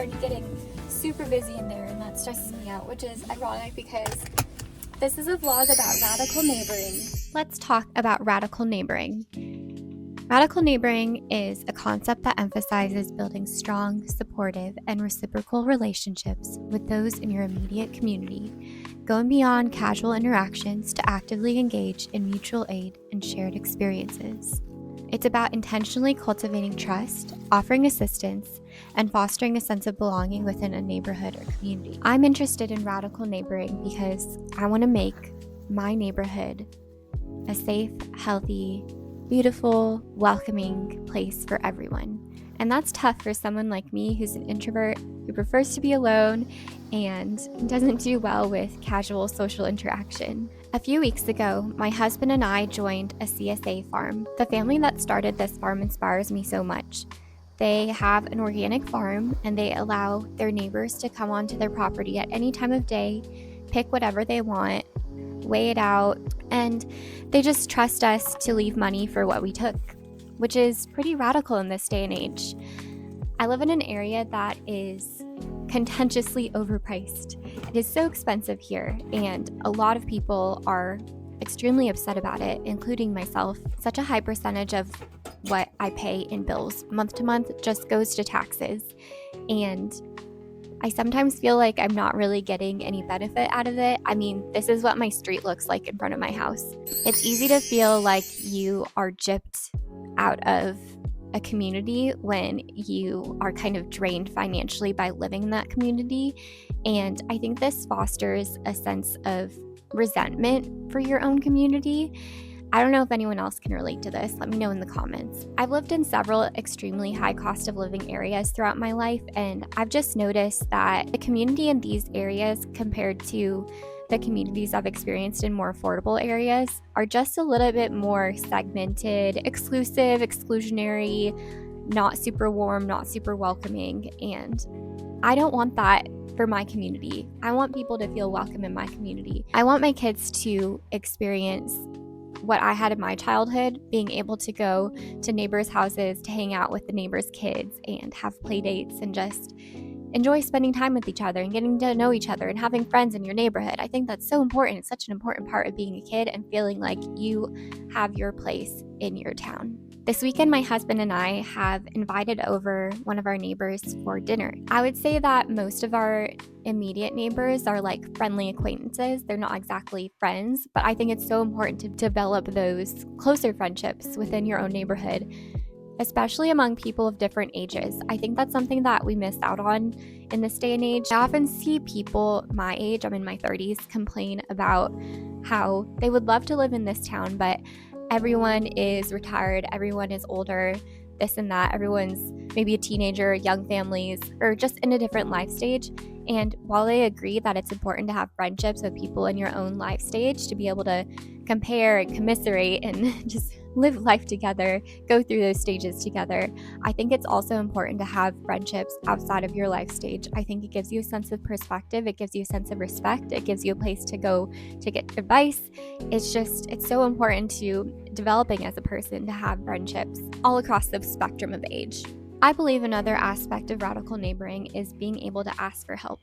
already getting super busy in there, and that stresses me out, which is ironic because this is a vlog about radical neighboring. Let's talk about radical neighboring. Radical neighboring is a concept that emphasizes building strong, supportive, and reciprocal relationships with those in your immediate community, going beyond casual interactions to actively engage in mutual aid and shared experiences. It's about intentionally cultivating trust, offering assistance, and fostering a sense of belonging within a neighborhood or community. I'm interested in radical neighboring because I want to make my neighborhood a safe, healthy, beautiful, welcoming place for everyone. And that's tough for someone like me who's an introvert, who prefers to be alone, and doesn't do well with casual social interaction. A few weeks ago, my husband and I joined a CSA farm. The family that started this farm inspires me so much. They have an organic farm, and they allow their neighbors to come onto their property at any time of day, pick whatever they want, weigh it out, and they just trust us to leave money for what we took, which is pretty radical in this day and age. I live in an area that is contentiously overpriced. It is so expensive here, and a lot of people are extremely upset about it, including myself. Such a high percentage of what I pay in bills month to month just goes to taxes, and I sometimes feel like I'm not really getting any benefit out of it. I mean, this is what my street looks like in front of my house. It's easy to feel like you are gypped out of a community when you are kind of drained financially by living in that community. And I think this fosters a sense of resentment for your own community. I don't know if anyone else can relate to this. Let me know in the comments. I've lived in several extremely high cost of living areas throughout my life, and I've just noticed that the community in these areas compared to the communities I've experienced in more affordable areas are just a little bit more segmented, exclusive, exclusionary, not super warm, not super welcoming, and I don't want that for my community. I want people to feel welcome in my community. I want my kids to experience what I had in my childhood, being able to go to neighbors' houses to hang out with the neighbors' kids and have play dates and just enjoy spending time with each other and getting to know each other and having friends in your neighborhood. I think that's so important. It's such an important part of being a kid and feeling like you have your place in your town. This weekend, my husband and I have invited over one of our neighbors for dinner. I would say that most of our immediate neighbors are like friendly acquaintances. They're not exactly friends, but I think it's so important to develop those closer friendships within your own neighborhood, especially among people of different ages. I think that's something that we miss out on in this day and age. I often see people my age, I'm in my 30s, complain about how they would love to live in this town, but everyone is retired, everyone is older, this and that. Everyone's maybe a teenager, young families, or just in a different life stage. And while they agree that it's important to have friendships with people in your own life stage to be able to compare and commiserate and just live life together, go through those stages together, I think it's also important to have friendships outside of your life stage. I think it gives you a sense of perspective, it gives you a sense of respect, it gives you a place to go to get advice. It's so important to developing as a person to have friendships all across the spectrum of age. I believe another aspect of radical neighboring is being able to ask for help.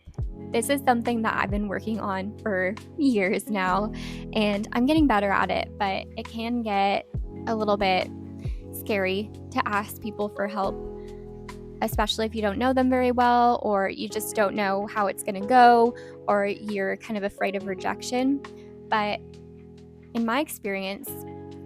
This is something that I've been working on for years now, and I'm getting better at it, but it can get a little bit scary to ask people for help, especially if you don't know them very well, or you just don't know how it's going to go, or you're kind of afraid of rejection. But in my experience,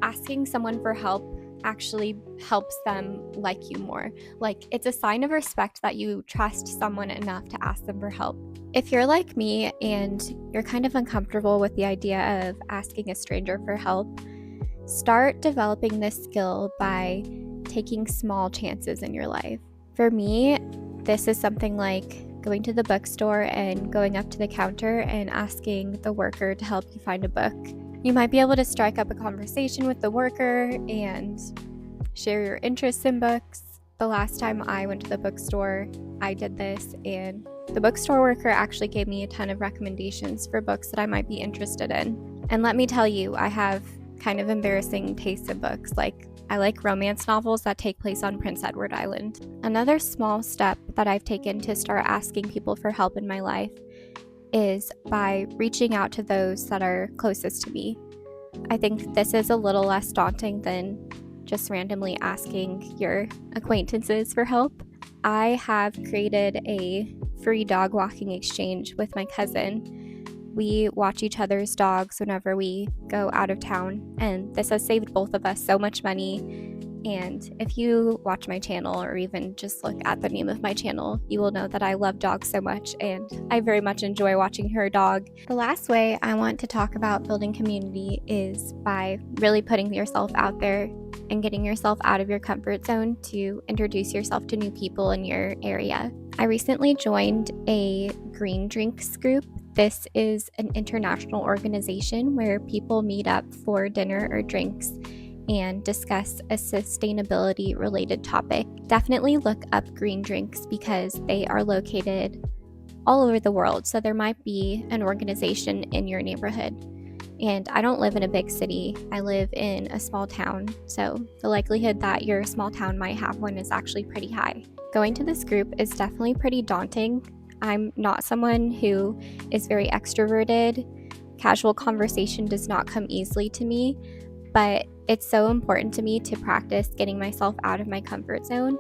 asking someone for help actually helps them like you more. Like, it's a sign of respect that you trust someone enough to ask them for help. If you're like me and you're kind of uncomfortable with the idea of asking a stranger for help, start developing this skill by taking small chances in your life. For me, this is something like going to the bookstore and going up to the counter and asking the worker to help you find a book. You might be able to strike up a conversation with the worker and share your interests in books. The last time I went to the bookstore, I did this, and the bookstore worker actually gave me a ton of recommendations for books that I might be interested in. And let me tell you, I have kind of embarrassing taste in books. Like, I like romance novels that take place on Prince Edward Island. Another small step that I've taken to start asking people for help in my life is by reaching out to those that are closest to me. I think this is a little less daunting than just randomly asking your acquaintances for help. I have created a free dog walking exchange with my cousin. We watch each other's dogs whenever we go out of town, and this has saved both of us so much money. And if you watch my channel or even just look at the name of my channel, you will know that I love dogs so much and I very much enjoy watching her dog. The last way I want to talk about building community is by really putting yourself out there and getting yourself out of your comfort zone to introduce yourself to new people in your area. I recently joined a green drinks group. This is an international organization where people meet up for dinner or drinks and discuss a sustainability related topic. Definitely look up green drinks because they are located all over the world. So there might be an organization in your neighborhood. And I don't live in a big city. I live in a small town. So the likelihood that your small town might have one is actually pretty high. Going to this group is definitely pretty daunting. I'm not someone who is very extroverted. Casual conversation does not come easily to me, but it's so important to me to practice getting myself out of my comfort zone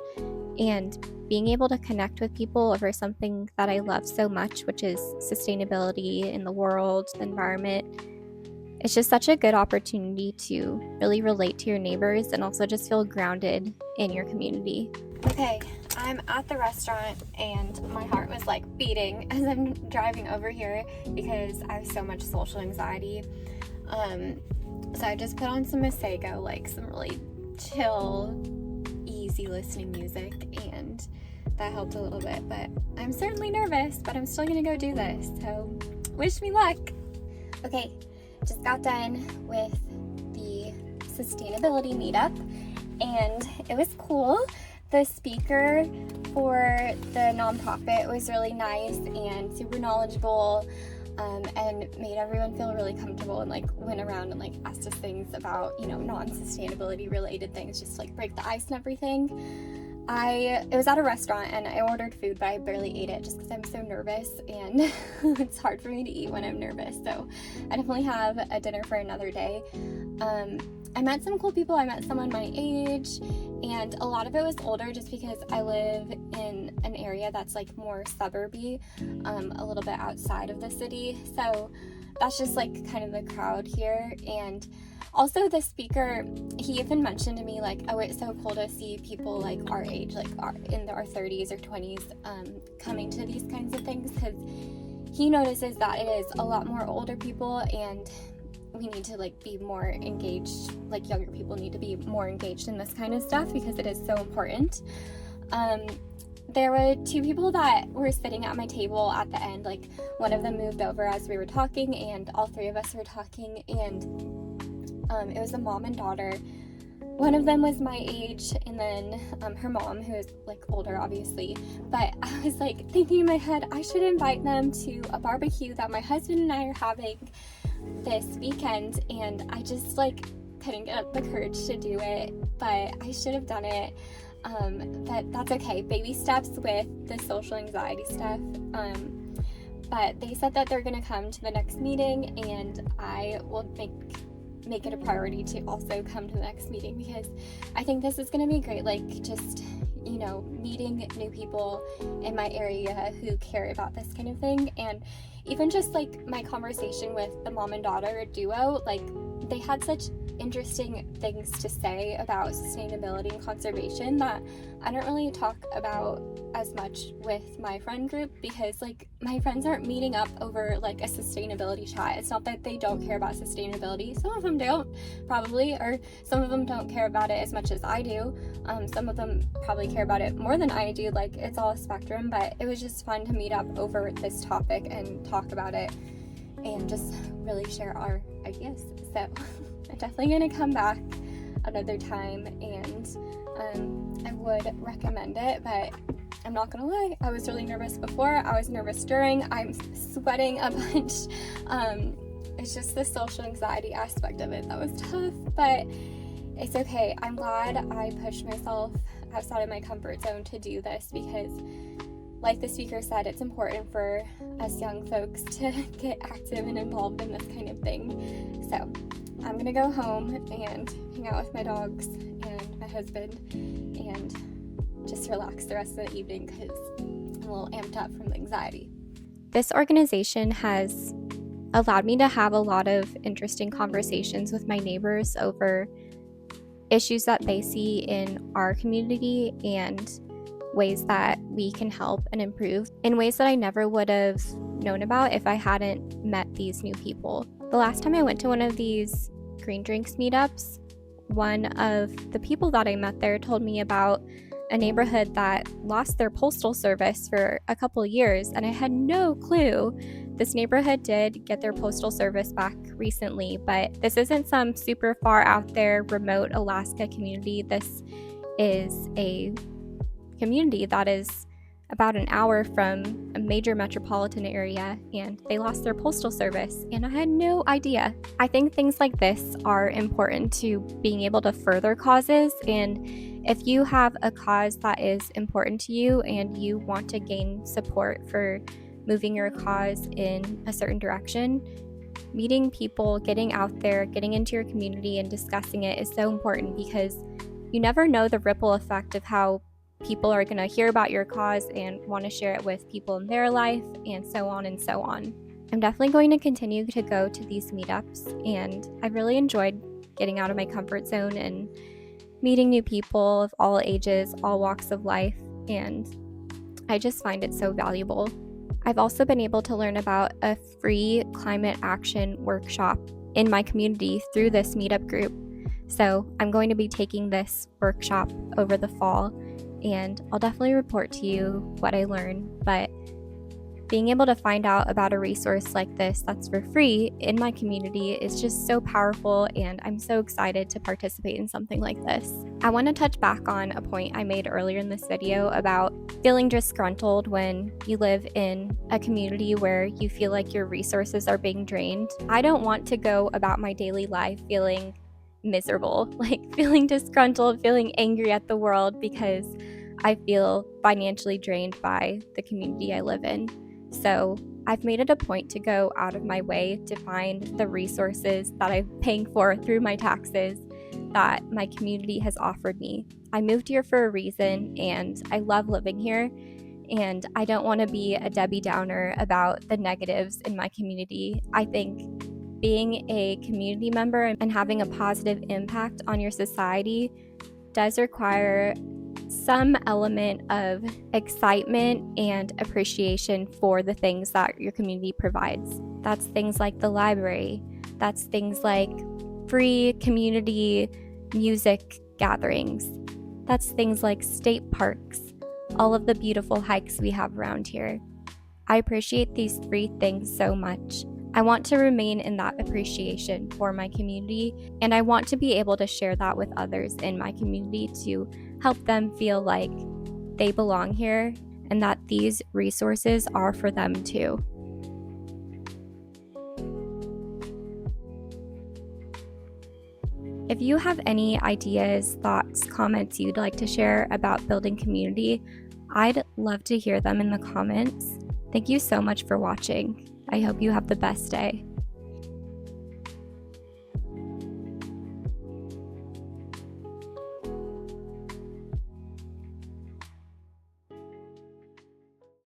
and being able to connect with people over something that I love so much, which is sustainability in the world, the environment. It's just such a good opportunity to really relate to your neighbors and also just feel grounded in your community. Okay, I'm at the restaurant and my heart was like beating as I'm driving over here because I have so much social anxiety. So I just put on some Masego, like some really chill, easy listening music, and that helped a little bit. But I'm certainly nervous, but I'm still gonna go do this. So wish me luck. Okay, just got done with the sustainability meetup, and it was cool. The speaker for the nonprofit was really nice and super knowledgeable. And made everyone feel really comfortable and like went around and like asked us things about, non-sustainability related things, just like break the ice and everything. It was at a restaurant and I ordered food, but I barely ate it just because I'm so nervous and it's hard for me to eat when I'm nervous. So I definitely have a dinner for another day. I met some cool people. I met someone my age, and a lot of it was older just because I live in an area that's like more suburby, a little bit outside of the city. So that's just like kind of the crowd here. And also the speaker, he even mentioned to me like, oh, it's so cool to see people like our age, like in our 30s or 20s, coming to these kinds of things, because he notices that it is a lot more older people and we need to like be more engaged, like younger people need to be more engaged in this kind of stuff because it is so important. There were two people that were sitting at my table at the end. Like one of them moved over as we were talking and all three of us were talking, and it was a mom and daughter. One of them was my age, and then her mom, who is like older obviously, but I was like thinking in my head I should invite them to a barbecue that my husband and I are having this weekend, and I just like couldn't get up the courage to do it, but I should have done it. But that's okay, baby steps with the social anxiety stuff. But they said that they're gonna come to the next meeting, and I will make it a priority to also come to the next meeting because I think this is gonna be great, like just meeting new people in my area who care about this kind of thing. And even just like my conversation with the mom and daughter duo, like they had such interesting things to say about sustainability and conservation that I don't really talk about as much with my friend group, because like my friends aren't meeting up over like a sustainability chat. It's not that they don't care about sustainability. Some of them don't, probably, or some of them don't care about it as much as I do. Some of them probably care about it more than I do. Like it's all a spectrum, but it was just fun to meet up over this topic and talk about it and just really share our ideas. So I'm definitely gonna come back another time, and I would recommend it, but I'm not gonna lie, I was really nervous before, I was nervous during, I'm sweating a bunch. It's just the social anxiety aspect of it that was tough, but it's okay. I'm glad I pushed myself outside of my comfort zone to do this because, like the speaker said, it's important for us young folks to get active and involved in this kind of thing. So I'm gonna go home and hang out with my dogs and my husband and just relax the rest of the evening because I'm a little amped up from the anxiety. This organization has allowed me to have a lot of interesting conversations with my neighbors over issues that they see in our community and ways that we can help and improve in ways that I never would have known about if I hadn't met these new people. The last time I went to one of these green drinks meetups, one of the people that I met there told me about a neighborhood that lost their postal service for a couple years, and I had no clue. This neighborhood did get their postal service back recently, but this isn't some super far out there remote Alaska community. This is a community that is about an hour from a major metropolitan area, and they lost their postal service, and I had no idea. I think things like this are important to being able to further causes, and if you have a cause that is important to you and you want to gain support for moving your cause in a certain direction, meeting people, getting out there, getting into your community and discussing it is so important because you never know the ripple effect of how people are going to hear about your cause and want to share it with people in their life, and so on and so on. I'm definitely going to continue to go to these meetups, and I really enjoyed getting out of my comfort zone and meeting new people of all ages, all walks of life, and I just find it so valuable. I've also been able to learn about a free climate action workshop in my community through this meetup group. So I'm going to be taking this workshop over the fall, and I'll definitely report to you what I learn. But being able to find out about a resource like this that's for free in my community is just so powerful, and I'm so excited to participate in something like this. I want to touch back on a point I made earlier in this video about feeling disgruntled when you live in a community where you feel like your resources are being drained. I don't want to go about my daily life feeling miserable, like feeling disgruntled, feeling angry at the world because I feel financially drained by the community I live in. So I've made it a point to go out of my way to find the resources that I'm paying for through my taxes that my community has offered me. I moved here for a reason, and I love living here, and I don't want to be a Debbie Downer about the negatives in my community. I think being a community member and having a positive impact on your society does require some element of excitement and appreciation for the things that your community provides. That's things like the library. That's things like free community music gatherings. That's things like state parks, all of the beautiful hikes we have around here. I appreciate these three things so much. I want to remain in that appreciation for my community, and I want to be able to share that with others in my community to help them feel like they belong here and that these resources are for them too. If you have any ideas, thoughts, comments you'd like to share about building community, I'd love to hear them in the comments. Thank you so much for watching. I hope you have the best day.